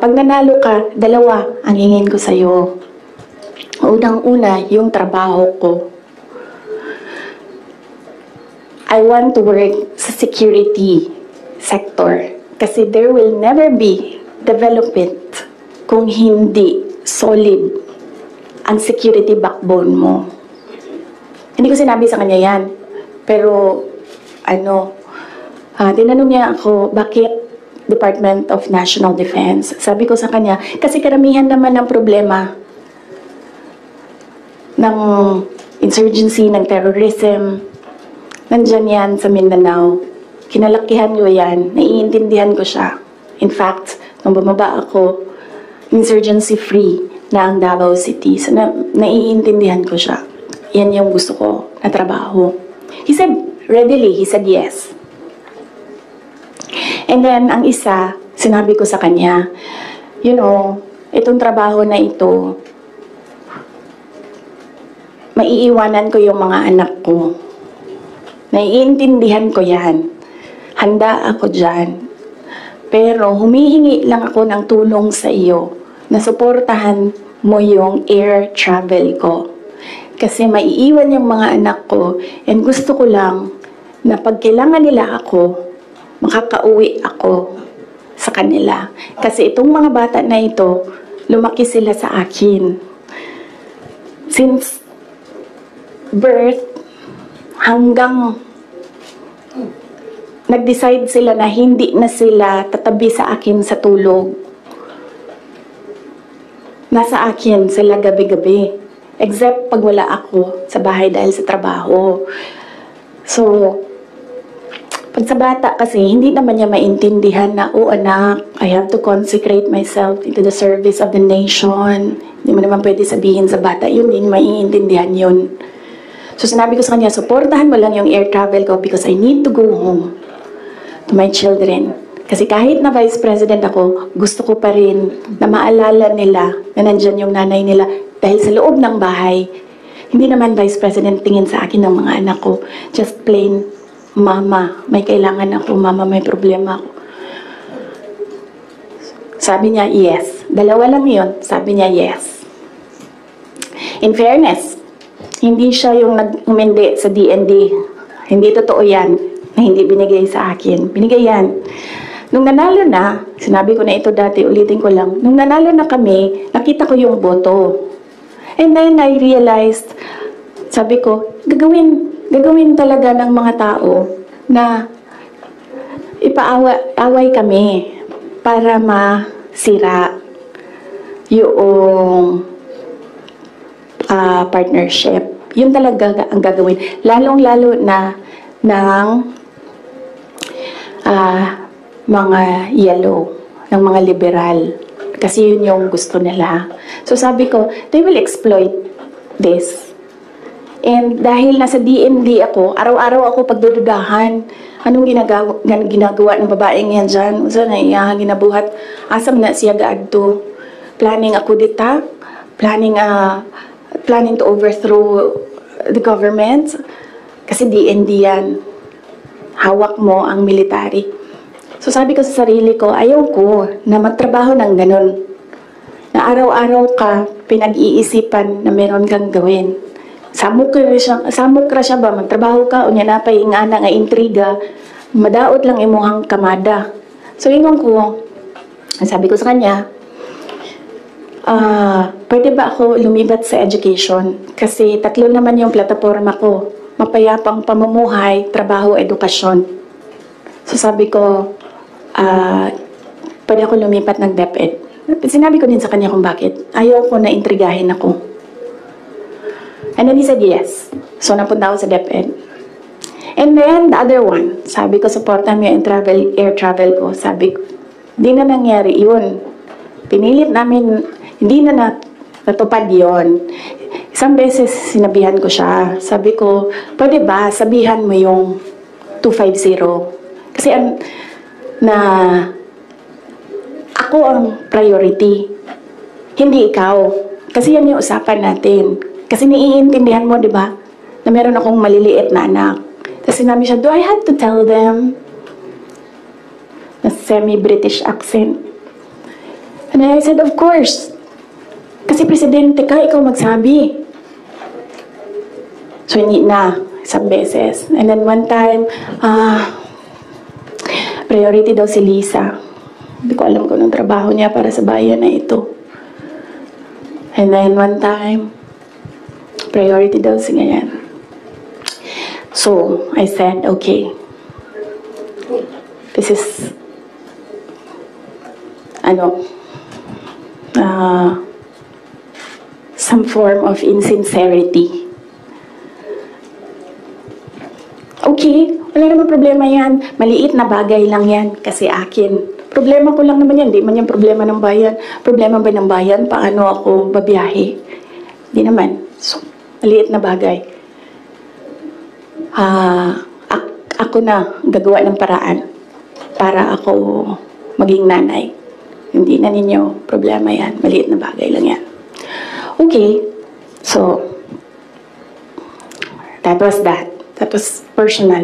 Pag nanalo ka, dalawa ang hingin ko sa'yo. Unang-una, yung trabaho ko. I want to work sa security sector kasi there will never be development kung hindi solid ang security backbone mo. Hindi ko sinabi sa kanya yan, pero tinanong niya ako, bakit Department of National Defense? Sabi ko sa kanya, kasi karamihan naman ng problema ng insurgency, ng terrorism, nandyan yan sa Mindanao. Kinalakihan ko yan, naiintindihan ko siya. In fact, nung bumaba ako, insurgency-free na ang Davao City. So, naiintindihan ko siya. Yan yung gusto ko na trabaho. He said, readily, he said yes. And then, ang isa, sinabi ko sa kanya, you know, itong trabaho na ito, maiiwanan ko yung mga anak ko. Naiintindihan ko yan. Handa ako dyan. Pero humihingi lang ako ng tulong sa iyo na suportahan mo yung air travel ko. Kasi maiiwan yung mga anak ko and gusto ko lang na pag kailangan nila ako, makakauwi ako sa kanila. Kasi itong mga bata na ito, lumaki sila sa akin. Since birth, hanggang nag-decide sila na hindi na sila tatabi sa akin sa tulog. Nasa akin sila gabi-gabi. Except pag wala ako sa bahay dahil sa trabaho. So, pag sa bata kasi, hindi naman niya maintindihan na, oh anak, I have to consecrate myself into the service of the nation. Hindi mo naman pwede sabihin sa bata, yun din, maiintindihan yun. So sinabi ko sa kanya, supportahan mo lang yung air travel ko because I need to go home to my children. Kasi kahit na Vice President ako, gusto ko pa rin na maalala nila na nandyan yung nanay nila dahil sa loob ng bahay. Hindi naman Vice President tingin sa akin ng mga anak ko. Just plain, Mama, may kailangan ako. Mama, may problema ako. Sabi niya, yes. Dalawa lang yun. Sabi niya, yes. In fairness, hindi siya yung nag-umindi sa DND. Hindi totoo yan na hindi binigay sa akin. Binigay yan. Nung nanalo na, sinabi ko na ito dati, ulitin ko lang. Nung nanalo na kami, nakita ko yung boto. And then I realized, sabi ko, gagawin talaga ng mga tao na ipaaway kami para masira yung partnership. Yun talaga ang gagawin. Lalong-lalo na ng mga yellow, ng mga liberal. Kasi yun yung gusto nila. So sabi ko, they will exploit this. And dahil nasa DND ako, araw-araw ako pagdududahan. Anong ginagawa ng babaeng yan dyan? Usa na iya, ginabuhat. Asam na siya gaadto. Planning ako dita. Planning to overthrow the government. Kasi DND yan. Hawak mo ang military. So sabi ko sa sarili ko, ayaw ko na magtrabaho ng ganun. Na araw-araw ka pinag-iisipan na meron kang gawin. Samok ra siya ba? Magtrabaho ka, unya na pa nga na nga intriga, madaot lang imuhang kamada. So ingon ko, sabi ko sa kanya, pwede ba ako lumibat sa education? Kasi 3 naman yung plataforma ko. Mapayapang pamumuhay, trabaho, edukasyon. So sabi ko, pwede ako lumipat ng DepEd. Sinabi ko din sa kanya kung bakit. Ayaw ko na intrigahin ako. And then he said yes. So napunta ako sa DepEd. And then the other one, sabi ko, supportan mo yung air travel ko. Sabi ko, di na nangyari yun. Pinilit namin, hindi na natupad yun. Isang beses sinabihan ko siya. Sabi ko, pwede ba sabihan mo yung 250? Kasi na ako ang priority. Hindi ikaw. Kasi yan yung usapan natin. Kasi naiintindihan mo, di ba? Na meron akong maliliit na anak. Tapos sinabi siya, do I have to tell them? Na semi-British accent. And then I said, of course. Kasi presidente ka, ikaw magsabi. So, hindi na. Isang beses. And then one time, priority daw si Lisa. Hindi ko alam kung anong trabaho niya para sa bayan na ito. And then one time, priority daw si ganyan. So, I said, okay. This is, some form of insincerity. Okay, wala naman problema yan. Maliit na bagay lang yan kasi akin. Problema ko lang naman yan. Di man yan problema ng bayan. Problema ba ng bayan? Paano ako babiyahe? Di naman. So, maliit na bagay. Ako na gagawa ng paraan para ako maging nanay. Hindi na ninyo problema yan. Maliit na bagay lang yan. Okay. So, that was that. That was personal.